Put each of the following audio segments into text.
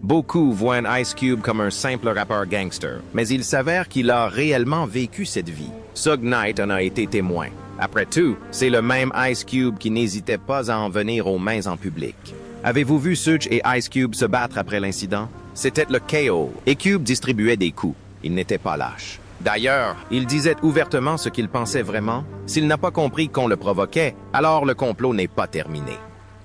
Beaucoup voient un Ice Cube comme un simple rappeur gangster, mais il s'avère qu'il a réellement vécu cette vie. Suge Knight en a été témoin. Après tout, c'est le même Ice Cube qui n'hésitait pas à en venir aux mains en public. Avez-vous vu Suge et Ice Cube se battre après l'incident? C'était le KO, et Cube distribuait des coups. Il n'était pas lâche. D'ailleurs, il disait ouvertement ce qu'il pensait vraiment. S'il n'a pas compris qu'on le provoquait, alors le complot n'est pas terminé.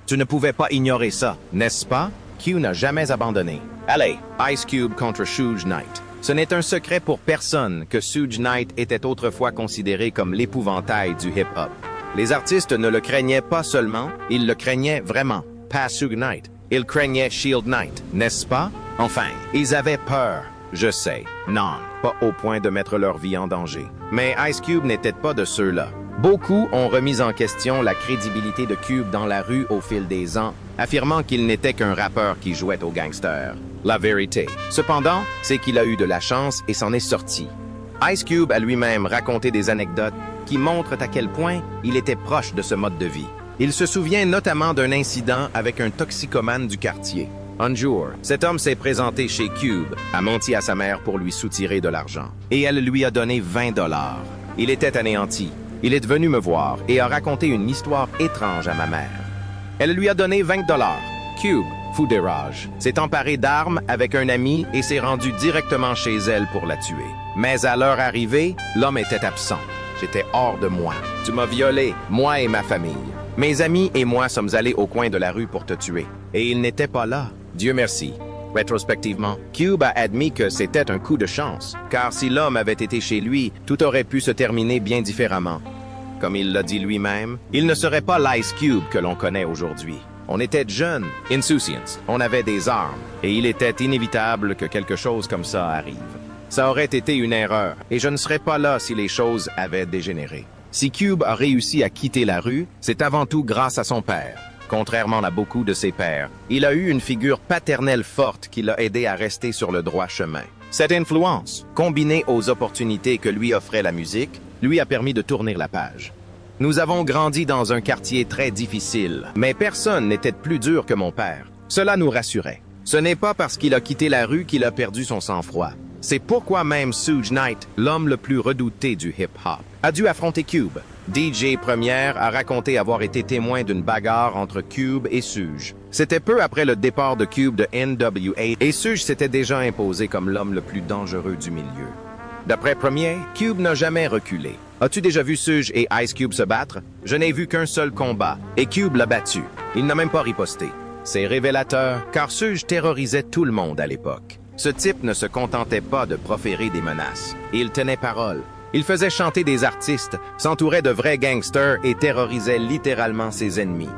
Tu ne pouvais pas ignorer ça, n'est-ce pas? Q n'a jamais abandonné. Allez, Ice Cube contre Suge Knight. Ce n'est un secret pour personne que Suge Knight était autrefois considéré comme l'épouvantail du hip-hop. Les artistes ne le craignaient pas seulement, ils le craignaient vraiment. Pas Suge Knight, ils craignaient Shield Knight, n'est-ce pas? Enfin, ils avaient peur. Je sais, non, pas au point de mettre leur vie en danger. Mais Ice Cube n'était pas de ceux-là. Beaucoup ont remis en question la crédibilité de Cube dans la rue au fil des ans, affirmant qu'il n'était qu'un rappeur qui jouait aux gangsters. La vérité, cependant, c'est qu'il a eu de la chance et s'en est sorti. Ice Cube a lui-même raconté des anecdotes qui montrent à quel point il était proche de ce mode de vie. Il se souvient notamment d'un incident avec un toxicomane du quartier. Un jour, cet homme s'est présenté chez Cube, a menti à sa mère pour lui soutirer de l'argent. Et elle lui a donné 20 $. Il était anéanti. Il est venu me voir et a raconté une histoire étrange à ma mère. Elle lui a donné 20 $. Cube, fou des rages, s'est emparé d'armes avec un ami et s'est rendu directement chez elle pour la tuer. Mais à l'heure arrivée, l'homme était absent. J'étais hors de moi. Tu m'as violé, moi et ma famille. Mes amis et moi sommes allés au coin de la rue pour te tuer. Et il n'était pas là. Dieu merci. Rétrospectivement, Cube a admis que c'était un coup de chance, car si l'homme avait été chez lui, tout aurait pu se terminer bien différemment. Comme il l'a dit lui-même, il ne serait pas l'Ice Cube que l'on connaît aujourd'hui. On était jeunes, insouciants, on avait des armes, et il était inévitable que quelque chose comme ça arrive. Ça aurait été une erreur, et je ne serais pas là si les choses avaient dégénéré. Si Cube a réussi à quitter la rue, c'est avant tout grâce à son père. Contrairement à beaucoup de ses pairs, il a eu une figure paternelle forte qui l'a aidé à rester sur le droit chemin. Cette influence, combinée aux opportunités que lui offrait la musique, lui a permis de tourner la page. Nous avons grandi dans un quartier très difficile, mais personne n'était plus dur que mon père. Cela nous rassurait. Ce n'est pas parce qu'il a quitté la rue qu'il a perdu son sang-froid. C'est pourquoi même Suge Knight, l'homme le plus redouté du hip-hop, a dû affronter Cube. DJ Première a raconté avoir été témoin d'une bagarre entre Cube et Suge. C'était peu après le départ de Cube de NWA et Suge s'était déjà imposé comme l'homme le plus dangereux du milieu. D'après Premier, Cube n'a jamais reculé. As-tu déjà vu Suge et Ice Cube se battre? Je n'ai vu qu'un seul combat, et Cube l'a battu. Il n'a même pas riposté. C'est révélateur, car Suge terrorisait tout le monde à l'époque. Ce type ne se contentait pas de proférer des menaces. Il tenait parole. Il faisait chanter des artistes, s'entourait de vrais gangsters et terrorisait littéralement ses ennemis.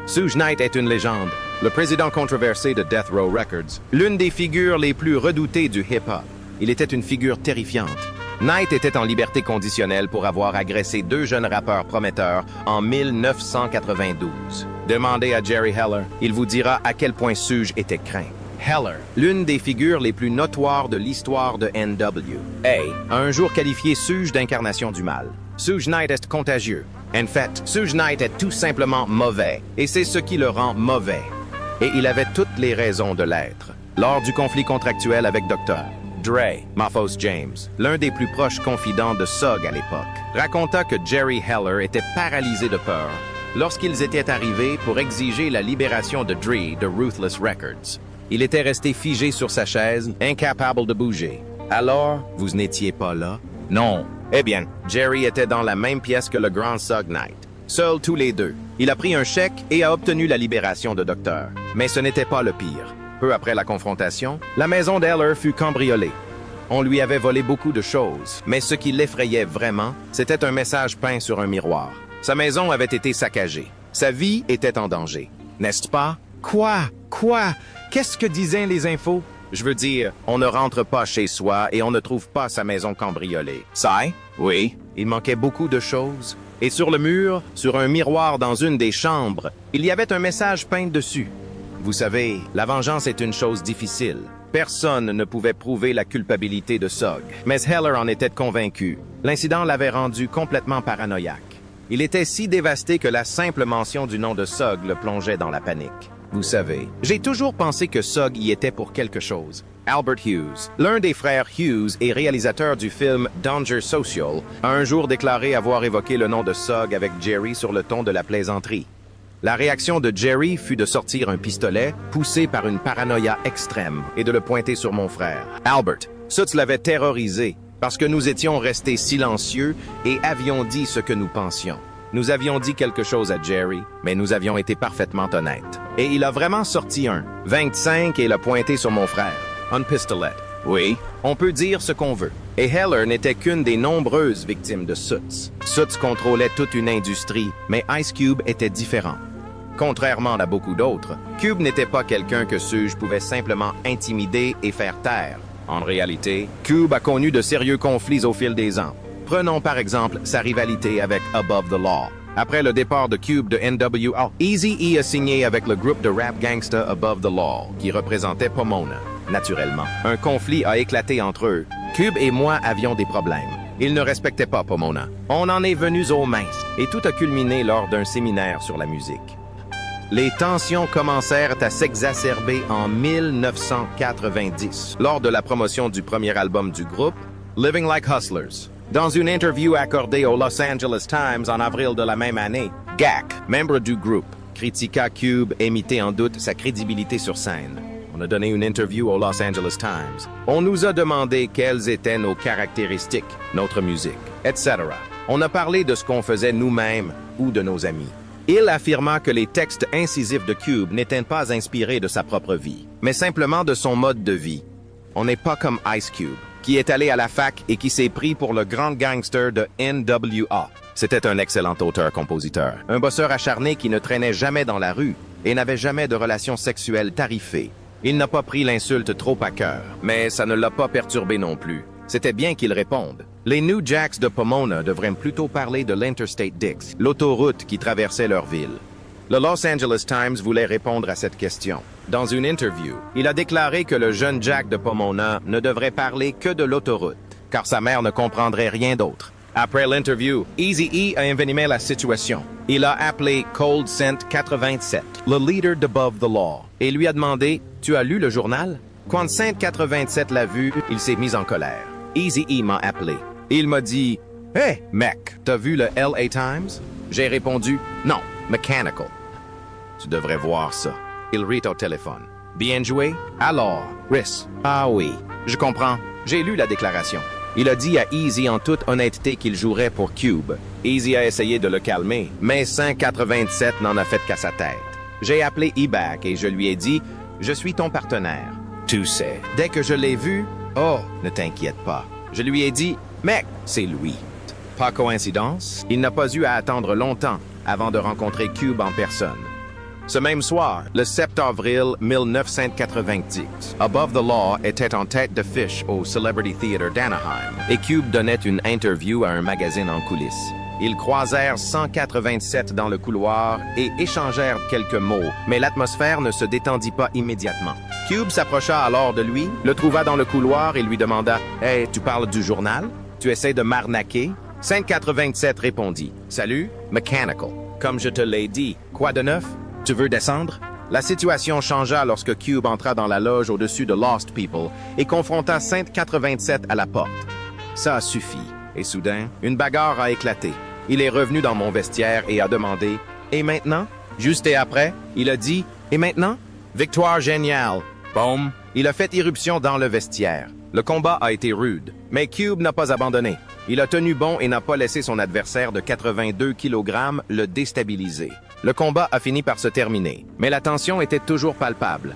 Suge Knight est une légende, le président controversé de Death Row Records, l'une des figures les plus redoutées du hip-hop. Il était une figure terrifiante. Knight était en liberté conditionnelle pour avoir agressé 2 jeunes rappeurs prometteurs en 1992. Demandez à Jerry Heller, il vous dira à quel point Suge était craint. Heller, l'une des figures les plus notoires de l'histoire de NWA, a un jour qualifié Suge d'incarnation du mal. Suge Knight est contagieux. En fait, Suge Knight est tout simplement mauvais, et c'est ce qui le rend mauvais. Et il avait toutes les raisons de l'être. Lors du conflit contractuel avec Dr. Dre, Maphos James, l'un des plus proches confidents de Suge à l'époque, raconta que Jerry Heller était paralysé de peur lorsqu'ils étaient arrivés pour exiger la libération de Dre de Ruthless Records. Il était resté figé sur sa chaise, incapable de bouger. Alors, vous n'étiez pas là? Non. Eh bien, Jerry était dans la même pièce que le grand Suge Knight. Seuls tous les deux. Il a pris un chèque et a obtenu la libération de Docteur. Mais ce n'était pas le pire. Peu après la confrontation, la maison d'Heller fut cambriolée. On lui avait volé beaucoup de choses, mais ce qui l'effrayait vraiment, c'était un message peint sur un miroir. Sa maison avait été saccagée. Sa vie était en danger. N'est-ce pas? Quoi? Qu'est-ce que disaient les infos? Je veux dire, on ne rentre pas chez soi et on ne trouve pas sa maison cambriolée. Ça? Oui. Il manquait beaucoup de choses. Et sur le mur, sur un miroir dans une des chambres, il y avait un message peint dessus. Vous savez, la vengeance est une chose difficile. Personne ne pouvait prouver la culpabilité de Suge, mais Heller en était convaincu. L'incident l'avait rendu complètement paranoïaque. Il était si dévasté que la simple mention du nom de Suge le plongeait dans la panique. Vous savez, j'ai toujours pensé que Sug y était pour quelque chose. Albert Hughes, l'un des frères Hughes et réalisateur du film Danger Social, a un jour déclaré avoir évoqué le nom de Sug avec Jerry sur le ton de la plaisanterie. La réaction de Jerry fut de sortir un pistolet, poussé par une paranoïa extrême, et de le pointer sur mon frère. Albert, Suts l'avait terrorisé, parce que nous étions restés silencieux et avions dit ce que nous pensions. Nous avions dit quelque chose à Jerry, mais nous avions été parfaitement honnêtes. Et il a vraiment sorti un 25 et l'a pointé sur mon frère. Un pistolet. Oui, on peut dire ce qu'on veut. Et Heller n'était qu'une des nombreuses victimes de Suts. Suts contrôlait toute une industrie, mais Ice Cube était différent. Contrairement à beaucoup d'autres, Cube n'était pas quelqu'un que Suge pouvait simplement intimider et faire taire. En réalité, Cube a connu de sérieux conflits au fil des ans. Prenons par exemple sa rivalité avec Above the Law. Après le départ de Cube de NWA, Eazy-E a signé avec le groupe de rap gangsta Above the Law, qui représentait Pomona. Naturellement, un conflit a éclaté entre eux. Cube et moi avions des problèmes. Il ne respectait pas Pomona. On en est venus aux mains, et tout a culminé lors d'un séminaire sur la musique. Les tensions commencèrent à s'exacerber en 1990, lors de la promotion du premier album du groupe, Living Like Hustlers. Dans une interview accordée au Los Angeles Times en avril de la même année, Gak, membre du groupe, critiqua Cube et mettait en doute sa crédibilité sur scène. On a donné une interview au Los Angeles Times. On nous a demandé quelles étaient nos caractéristiques, notre musique, etc. On a parlé de ce qu'on faisait nous-mêmes ou de nos amis. Il affirma que les textes incisifs de Cube n'étaient pas inspirés de sa propre vie, mais simplement de son mode de vie. On n'est pas comme Ice Cube, qui est allé à la fac et qui s'est pris pour le grand gangster de NWA. C'était un excellent auteur-compositeur, un bosseur acharné qui ne traînait jamais dans la rue et n'avait jamais de relations sexuelles tarifées. Il n'a pas pris l'insulte trop à cœur, mais ça ne l'a pas perturbé non plus. C'était bien qu'il réponde. Les New Jacks de Pomona devraient plutôt parler de l'Interstate Dix, l'autoroute qui traversait leur ville. Le Los Angeles Times voulait répondre à cette question. Dans une interview, il a déclaré que le jeune Jack de Pomona ne devrait parler que de l'autoroute, car sa mère ne comprendrait rien d'autre. Après l'interview, Eazy-E a envenimé la situation. Il a appelé Cold Scent 87, le leader d'Above the Law, et lui a demandé « Tu as lu le journal ?» Quand Scent 87 l'a vu, il s'est mis en colère. Eazy-E m'a appelé. Il m'a dit « Hey, mec, t'as vu le LA Times ?» J'ai répondu « Non, Mechanical. » Tu devrais voir ça. Il rit au téléphone. « Bien joué? Alors, Riss. »« Ah oui, je comprends. J'ai lu la déclaration. » Il a dit à Eazy en toute honnêteté qu'il jouerait pour Cube. Eazy a essayé de le calmer, mais 587 n'en a fait qu'à sa tête. J'ai appelé E-Back et je lui ai dit « Je suis ton partenaire. » Tu sais, dès que je l'ai vu, « Oh, ne t'inquiète pas. » Je lui ai dit « Mec, c'est lui. » Pas coïncidence, il n'a pas eu à attendre longtemps avant de rencontrer Cube en personne. Ce même soir, le 7 avril 1990, Above the Law était en tête d'affiche au Celebrity Theater d'Anaheim et Cube donnait une interview à un magazine en coulisses. Ils croisèrent 187 dans le couloir et échangèrent quelques mots, mais l'atmosphère ne se détendit pas immédiatement. Cube s'approcha alors de lui, le trouva dans le couloir et lui demanda « Hey, tu parles du journal? Tu essaies de m'arnaquer? » 587 répondit « Salut, Mechanical. Comme je te l'ai dit, quoi de neuf? Tu veux descendre? » La situation changea lorsque Cube entra dans la loge au-dessus de Lost People et confronta 587 à la porte. Ça a suffi, et soudain, une bagarre a éclaté. Il est revenu dans mon vestiaire et a demandé « Et maintenant? » Juste et après, il a dit « Et maintenant? » Victoire géniale. Boum! Il a fait irruption dans le vestiaire. Le combat a été rude, mais Cube n'a pas abandonné. Il a tenu bon et n'a pas laissé son adversaire de 82 kg le déstabiliser. Le combat a fini par se terminer, mais la tension était toujours palpable.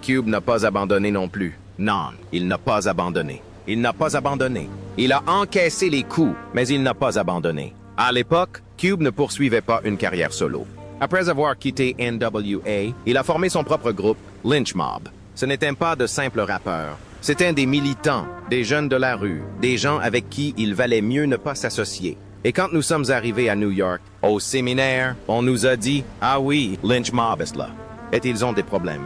Cube n'a pas abandonné non plus. Non, il n'a pas abandonné. Il n'a pas abandonné. Il a encaissé les coups, mais il n'a pas abandonné. À l'époque, Cube ne poursuivait pas une carrière solo. Après avoir quitté NWA, il a formé son propre groupe, Lynch Mob. Ce n'étaient pas de simples rappeurs. C'étaient des militants, des jeunes de la rue, des gens avec qui il valait mieux ne pas s'associer. Et quand nous sommes arrivés à New York, au séminaire, on nous a dit « Ah oui, Lynch Mob est là. » Et ils ont des problèmes.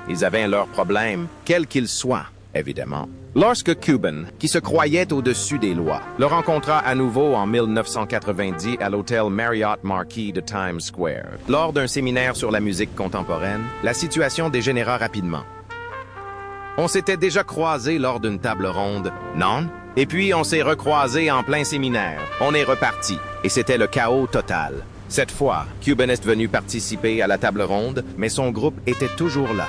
Ils avaient leurs problèmes, quels qu'ils soient, évidemment. Lorsque Cuban, qui se croyait au-dessus des lois, le rencontra à nouveau en 1990 à l'hôtel Marriott Marquis de Times Square, lors d'un séminaire sur la musique contemporaine, la situation dégénéra rapidement. On s'était déjà croisés lors d'une table ronde, non? Et puis on s'est recroisés en plein séminaire. On est reparti, et c'était le chaos total. Cette fois, Cuban est venu participer à la table ronde, mais son groupe était toujours là.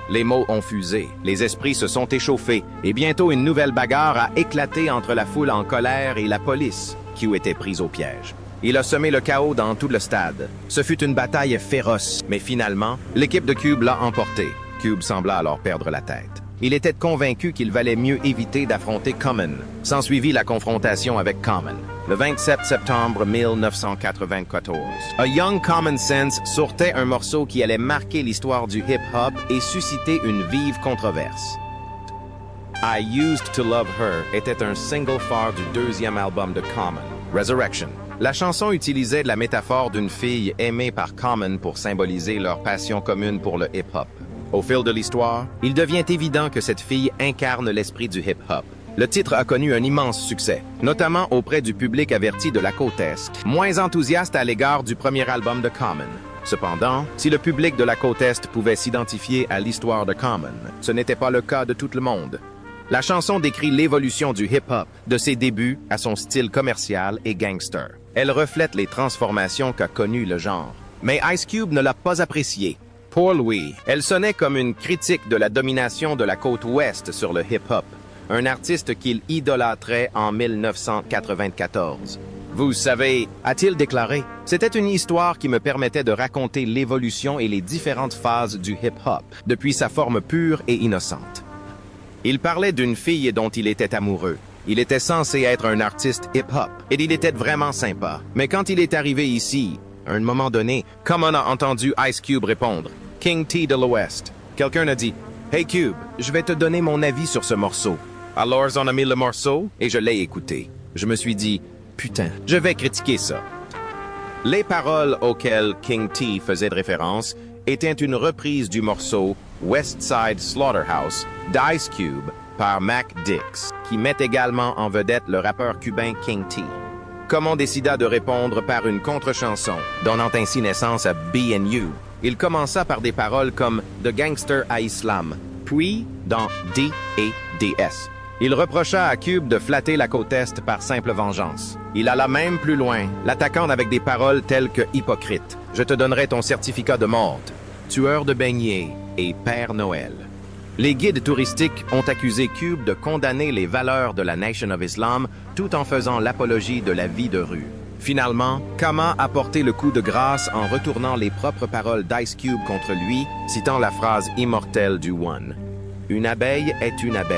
Les mots ont fusé, les esprits se sont échauffés, et bientôt une nouvelle bagarre a éclaté entre la foule en colère et la police, qui était prise au piège. Il a semé le chaos dans tout le stade. Ce fut une bataille féroce, mais finalement, l'équipe de Cube l'a emporté. Cube sembla alors perdre la tête. Il était convaincu qu'il valait mieux éviter d'affronter Common. S'ensuivit la confrontation avec Common. Le 27 septembre 1994, A Young Common Sense sortait un morceau qui allait marquer l'histoire du hip-hop et susciter une vive controverse. I Used to Love Her était un single phare du deuxième album de Common, Resurrection. La chanson utilisait la métaphore d'une fille aimée par Common pour symboliser leur passion commune pour le hip-hop. Au fil de l'histoire, il devient évident que cette fille incarne l'esprit du hip-hop. Le titre a connu un immense succès, notamment auprès du public averti de la côte Est, moins enthousiaste à l'égard du premier album de Common. Cependant, si le public de la côte Est pouvait s'identifier à l'histoire de Common, ce n'était pas le cas de tout le monde. La chanson décrit l'évolution du hip-hop, de ses débuts à son style commercial et gangster. Elle reflète les transformations qu'a connues le genre. Mais Ice Cube ne l'a pas appréciée. Pour lui, elle sonnait comme une critique de la domination de la côte ouest sur le hip-hop, un artiste qu'il idolâtrait en 1994. Vous savez, a-t-il déclaré, c'était une histoire qui me permettait de raconter l'évolution et les différentes phases du hip-hop, depuis sa forme pure et innocente. Il parlait d'une fille dont il était amoureux. Il était censé être un artiste hip-hop, et il était vraiment sympa. Mais quand il est arrivé ici, à un moment donné, Common a entendu Ice Cube répondre « King T de l'Ouest ». Quelqu'un a dit « Hey Cube, je vais te donner mon avis sur ce morceau ». Alors on a mis le morceau et je l'ai écouté. Je me suis dit « Putain, je vais critiquer ça ». Les paroles auxquelles King T faisait référence étaient une reprise du morceau West Side Slaughterhouse d'Ice Cube par Mac Dix, qui met également en vedette le rappeur cubain King T. Common décida de répondre par une contre-chanson, donnant ainsi naissance à B&U. Il commença par des paroles comme « De gangster à islam », puis dans « D et DS ». Il reprocha à Cube de flatter la côte Est par simple vengeance. Il alla même plus loin, l'attaquant avec des paroles telles que « hypocrite »,« Je te donnerai ton certificat de mort »,« Tueur de beignets » et « Père Noël ». Les guides touristiques ont accusé Cube de condamner les valeurs de la Nation of Islam tout en faisant l'apologie de la vie de rue. Finalement, Kama a porté le coup de grâce en retournant les propres paroles d'Ice Cube contre lui, citant la phrase immortelle du One. « Une abeille est une abeille ».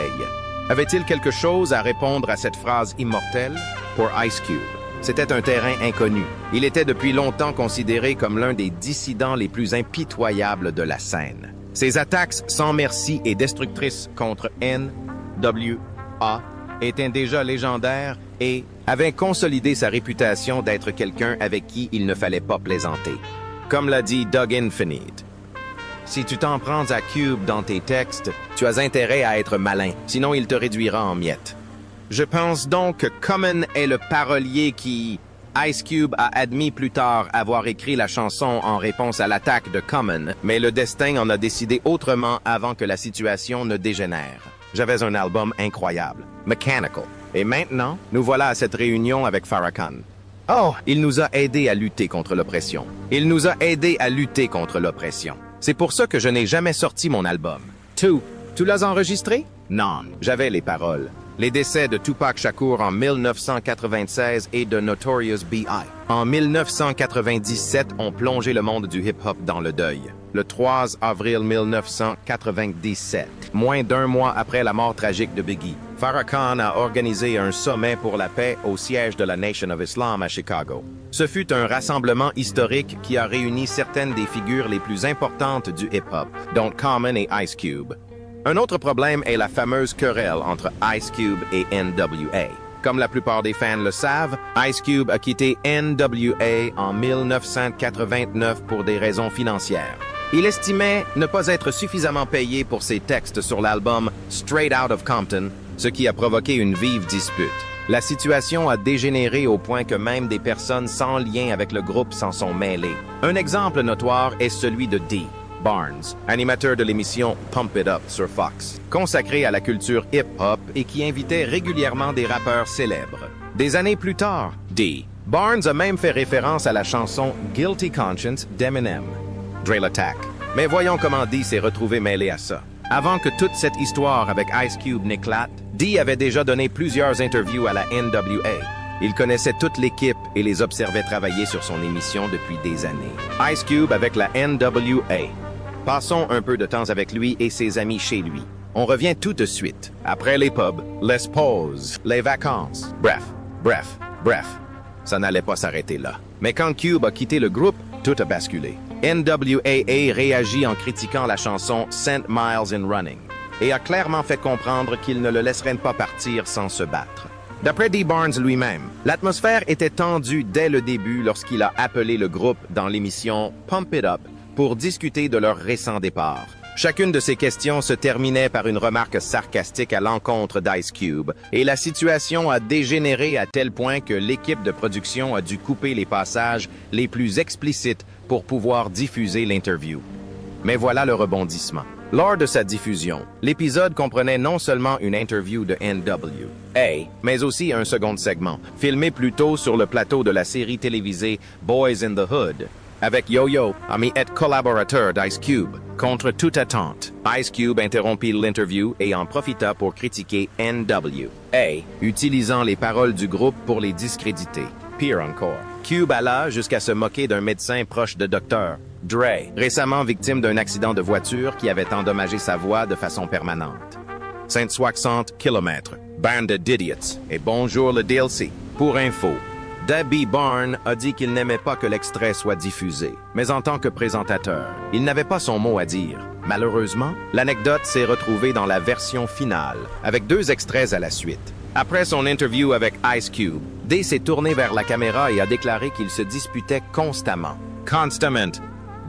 Avait-il quelque chose à répondre à cette phrase immortelle? Pour Ice Cube, c'était un terrain inconnu. Il était depuis longtemps considéré comme l'un des dissidents les plus impitoyables de la scène. Ses attaques sans merci et destructrices contre N.W.A. étaient déjà légendaires et avaient consolidé sa réputation d'être quelqu'un avec qui il ne fallait pas plaisanter. Comme l'a dit Doug Infinite, « Si tu t'en prends à Cube dans tes textes, tu as intérêt à être malin, sinon il te réduira en miettes. » Je pense donc que Common est le parolier qui... Ice Cube a admis plus tard avoir écrit la chanson en réponse à l'attaque de Common, mais le destin en a décidé autrement avant que la situation ne dégénère. J'avais un album incroyable, Mechanical. Et maintenant, nous voilà à cette réunion avec Farrakhan. Oh, il nous a aidés à lutter contre l'oppression. Il nous a aidés à lutter contre l'oppression. C'est pour ça que je n'ai jamais sorti mon album. Tu l'as enregistré? Non, j'avais les paroles. Les décès de Tupac Shakur en 1996 et de Notorious B.I. En 1997 ont plongé le monde du hip-hop dans le deuil. Le 3 avril 1997, moins d'un mois après la mort tragique de Biggie, Farrakhan a organisé un sommet pour la paix au siège de la Nation of Islam à Chicago. Ce fut un rassemblement historique qui a réuni certaines des figures les plus importantes du hip-hop, dont Common et Ice Cube. Un autre problème est la fameuse querelle entre Ice Cube et N.W.A. Comme la plupart des fans le savent, Ice Cube a quitté N.W.A. en 1989 pour des raisons financières. Il estimait ne pas être suffisamment payé pour ses textes sur l'album Straight Out of Compton, ce qui a provoqué une vive dispute. La situation a dégénéré au point que même des personnes sans lien avec le groupe s'en sont mêlées. Un exemple notoire est celui de Dee Barnes, animateur de l'émission Pump It Up sur Fox, consacré à la culture hip-hop et qui invitait régulièrement des rappeurs célèbres. Des années plus tard, Dee Barnes a même fait référence à la chanson Guilty Conscience d'Eminem, Dre l'Attack. Mais voyons comment Dee s'est retrouvé mêlé à ça. Avant que toute cette histoire avec Ice Cube n'éclate, Dee avait déjà donné plusieurs interviews à la NWA. Il connaissait toute l'équipe et les observait travailler sur son émission depuis des années. Ice Cube avec la NWA. Passons un peu de temps avec lui et ses amis chez lui. On revient tout de suite. Après les pubs, les pauses, les vacances. Bref. Ça n'allait pas s'arrêter là. Mais quand Cube a quitté le groupe, tout a basculé. NWA réagit en critiquant la chanson St. Miles in Running et a clairement fait comprendre qu'il ne le laisserait pas partir sans se battre. D'après Dee Barnes lui-même, l'atmosphère était tendue dès le début lorsqu'il a appelé le groupe dans l'émission Pump It Up pour discuter de leur récent départ. Chacune de ces questions se terminait par une remarque sarcastique à l'encontre d'Ice Cube, et la situation a dégénéré à tel point que l'équipe de production a dû couper les passages les plus explicites pour pouvoir diffuser l'interview. Mais voilà le rebondissement. Lors de sa diffusion, l'épisode comprenait non seulement une interview de NWA, mais aussi un second segment, filmé plus tôt sur le plateau de la série télévisée Boys in the Hood, avec Yo-Yo, ami et collaborateur d'Ice Cube. Contre toute attente, Ice Cube interrompit l'interview et en profita pour critiquer NWA, utilisant les paroles du groupe pour les discréditer. Pire encore, Cube alla jusqu'à se moquer d'un médecin proche de Dr. Dre, récemment victime d'un accident de voiture qui avait endommagé sa voix de façon permanente. 160 km, bande d'idiots, et bonjour le DLC. Pour info, Dee Barnes a dit qu'il n'aimait pas que l'extrait soit diffusé, mais en tant que présentateur, il n'avait pas son mot à dire. Malheureusement, l'anecdote s'est retrouvée dans la version finale, avec 2 extraits à la suite. Après son interview avec Ice Cube, Dee s'est tourné vers la caméra et a déclaré qu'il se disputait constamment.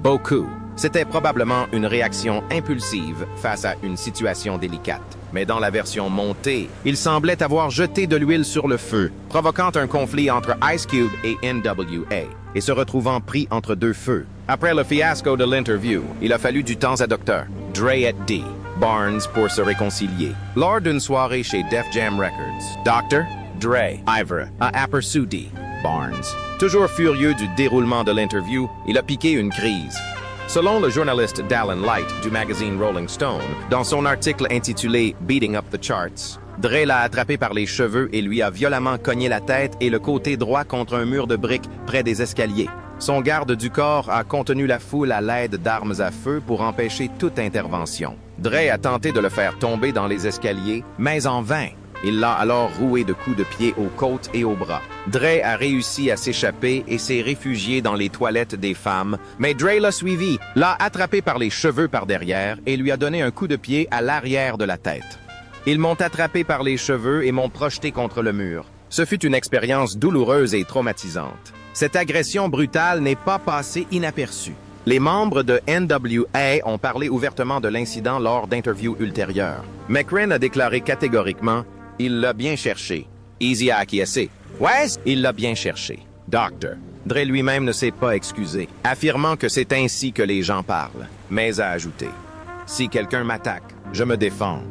Beaucoup. C'était probablement une réaction impulsive face à une situation délicate. Mais dans la version montée, il semblait avoir jeté de l'huile sur le feu, provoquant un conflit entre Ice Cube et NWA, et se retrouvant pris entre 2 feux. Après le fiasco de l'interview, il a fallu du temps à Dr. Dre et Dee Barnes pour se réconcilier. Lors d'une soirée chez Def Jam Records, Dr. Dre a aperçu Dee Barnes. Toujours furieux du déroulement de l'interview, il a piqué une crise. Selon le journaliste Dallin Light du magazine Rolling Stone, dans son article intitulé Beating Up the Charts, Dre l'a attrapé par les cheveux et lui a violemment cogné la tête et le côté droit contre un mur de briques près des escaliers. Son garde du corps a contenu la foule à l'aide d'armes à feu pour empêcher toute intervention. Dre a tenté de le faire tomber dans les escaliers, mais en vain. Il l'a alors roué de coups de pied aux côtes et aux bras. Dre a réussi à s'échapper et s'est réfugié dans les toilettes des femmes, mais Dre l'a suivi, l'a attrapé par les cheveux par derrière et lui a donné un coup de pied à l'arrière de la tête. Ils m'ont attrapé par les cheveux et m'ont projeté contre le mur. Ce fut une expérience douloureuse et traumatisante. Cette agression brutale n'est pas passée inaperçue. Les membres de NWA ont parlé ouvertement de l'incident lors d'interviews ultérieures. McRae a déclaré catégoriquement « Il l'a bien cherché ». Easy a acquiescé. « Ouais, il l'a bien cherché ». Dr. Dre lui-même ne s'est pas excusé, affirmant que c'est ainsi que les gens parlent, mais a ajouté « Si quelqu'un m'attaque, je me défends.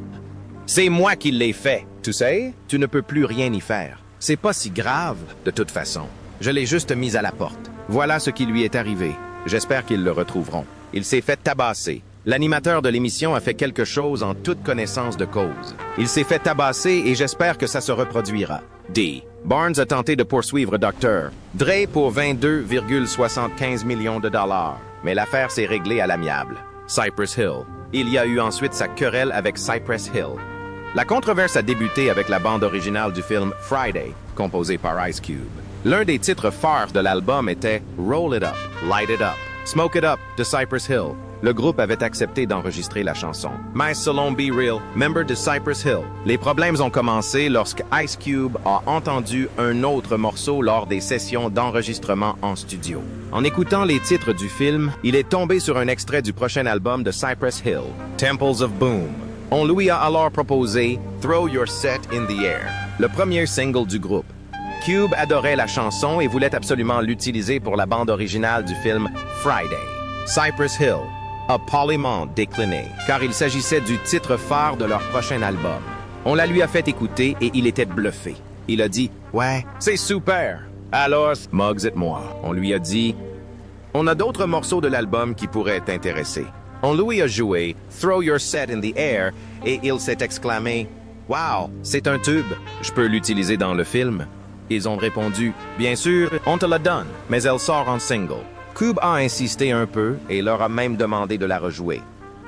C'est moi qui l'ai fait. Tu sais, tu ne peux plus rien y faire. C'est pas si grave, de toute façon. Je l'ai juste mis à la porte. Voilà ce qui lui est arrivé. J'espère qu'ils le retrouveront. Il s'est fait tabasser. L'animateur de l'émission a fait quelque chose en toute connaissance de cause. Il s'est fait tabasser et j'espère que ça se reproduira. D. Barnes a tenté de poursuivre Dr. Dre pour 22,75 millions de dollars. Mais l'affaire s'est réglée à l'amiable. Cypress Hill. Il y a eu ensuite sa querelle avec Cypress Hill. La controverse a débuté avec la bande originale du film Friday, composée par Ice Cube. L'un des titres phares de l'album était Roll It Up, Light It Up, Smoke It Up de Cypress Hill. le groupe avait accepté d'enregistrer la chanson. My Salon Be Real, member de Cypress Hill. Les problèmes ont commencé lorsque Ice Cube a entendu un autre morceau lors des sessions d'enregistrement en studio. En écoutant les titres du film, il est tombé sur un extrait du prochain album de Cypress Hill, Temples of Boom. On lui a alors proposé Throw Your Set in the Air, le premier single du groupe. Cube adorait la chanson et voulait absolument l'utiliser pour la bande originale du film Friday. Cypress Hill a poliment décliné, car il s'agissait du titre phare de leur prochain album. On la lui a fait écouter et il était bluffé. Il a dit « Ouais, c'est super! » Alors, Muggs et moi, on lui a dit « On a d'autres morceaux de l'album qui pourraient t'intéresser. » On lui a joué « Throw Your Set in the Air » et il s'est exclamé « Wow, c'est un tube! Je peux l'utiliser dans le film? » Ils ont répondu « Bien sûr, on te la donne, mais elle sort en single. » Cube a insisté un peu et leur a même demandé de la rejouer.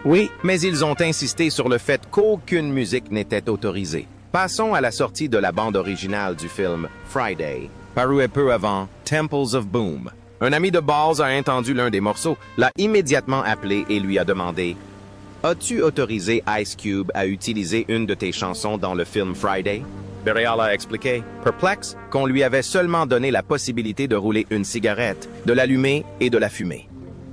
Oui, mais ils ont insisté sur le fait qu'aucune musique n'était autorisée. Passons à la sortie de la bande originale du film Friday, paru peu avant Temples of Boom. Un ami de Balls a entendu l'un des morceaux, l'a immédiatement appelé et lui a demandé « As-tu autorisé Ice Cube à utiliser une de tes chansons dans le film Friday? » Burial a expliqué, perplexe, qu'on lui avait seulement donné la possibilité de rouler une cigarette, de l'allumer et de la fumer.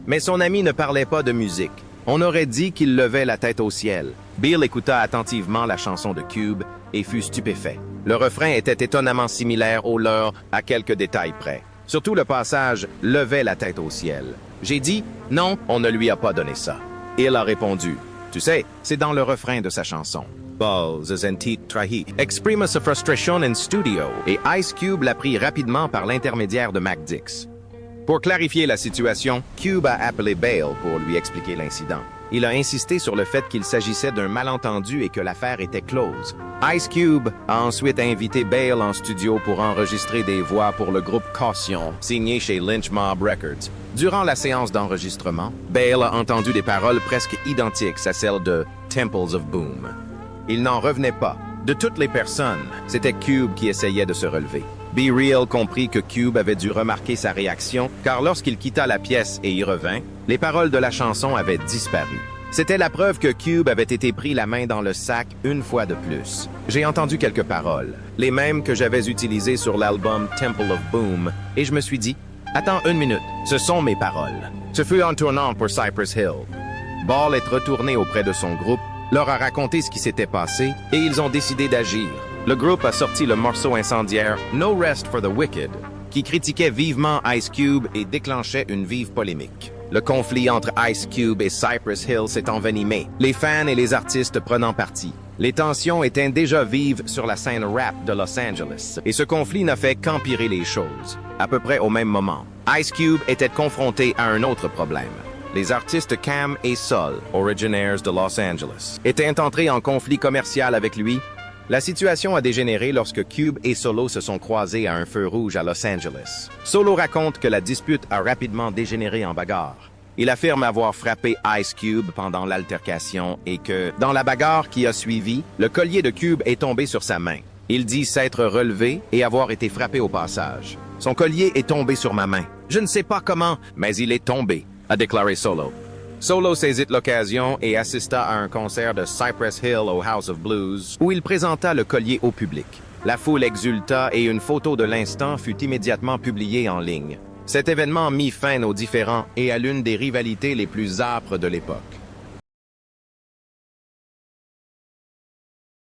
Mais son ami ne parlait pas de musique. On aurait dit qu'il levait la tête au ciel. Bill écouta attentivement la chanson de Cube et fut stupéfait. Le refrain était étonnamment similaire au leur à quelques détails près. Surtout le passage « levait la tête au ciel ». J'ai dit « Non, on ne lui a pas donné ça ». Il a répondu « Tu sais, c'est dans le refrain de sa chanson. » Balls and Teeth Trahi exprime sa frustration en studio et Ice Cube l'a pris rapidement par l'intermédiaire de Mac Dix. Pour clarifier la situation, Cube a appelé Bale pour lui expliquer l'incident. Il a insisté sur le fait qu'il s'agissait d'un malentendu et que l'affaire était close. Ice Cube a ensuite invité Bale en studio pour enregistrer des voix pour le groupe Caution, signé chez Lynch Mob Records. Durant la séance d'enregistrement, Bale a entendu des paroles presque identiques à celles de Temples of Boom. Il n'en revenait pas. De toutes les personnes, c'était Cube qui essayait de se relever. Be Real comprit que Cube avait dû remarquer sa réaction, car lorsqu'il quitta la pièce et y revint, les paroles de la chanson avaient disparu. C'était la preuve que Cube avait été pris la main dans le sac une fois de plus. J'ai entendu quelques paroles, les mêmes que j'avais utilisées sur l'album Temple of Boom, et je me suis dit, « Attends une minute, ce sont mes paroles. » Ce fut en tournant pour Cypress Hill. Ball est retourné auprès de son groupe, leur a raconté ce qui s'était passé et ils ont décidé d'agir. Le groupe a sorti le morceau incendiaire No Rest for the Wicked, qui critiquait vivement Ice Cube et déclenchait une vive polémique. Le conflit entre Ice Cube et Cypress Hill s'est envenimé, les fans et les artistes prenant parti. Les tensions étaient déjà vives sur la scène rap de Los Angeles, et ce conflit n'a fait qu'empirer les choses. À peu près au même moment, Ice Cube était confronté à un autre problème. Les artistes Cam et Sol, originaires de Los Angeles, étaient entrés en conflit commercial avec lui. La situation a dégénéré lorsque Cube et Solo se sont croisés à un feu rouge à Los Angeles. Solo raconte que la dispute a rapidement dégénéré en bagarre. Il affirme avoir frappé Ice Cube pendant l'altercation et que, dans la bagarre qui a suivi, le collier de Cube est tombé sur sa main. Il dit s'être relevé et avoir été frappé au passage. Son collier est tombé sur ma main. Je ne sais pas comment, mais il est tombé, a déclaré Solo. Solo saisit l'occasion et assista à un concert de Cypress Hill au House of Blues, où il présenta le collier au public. La foule exulta et une photo de l'instant fut immédiatement publiée en ligne. Cet événement mit fin aux différends et à l'une des rivalités les plus âpres de l'époque.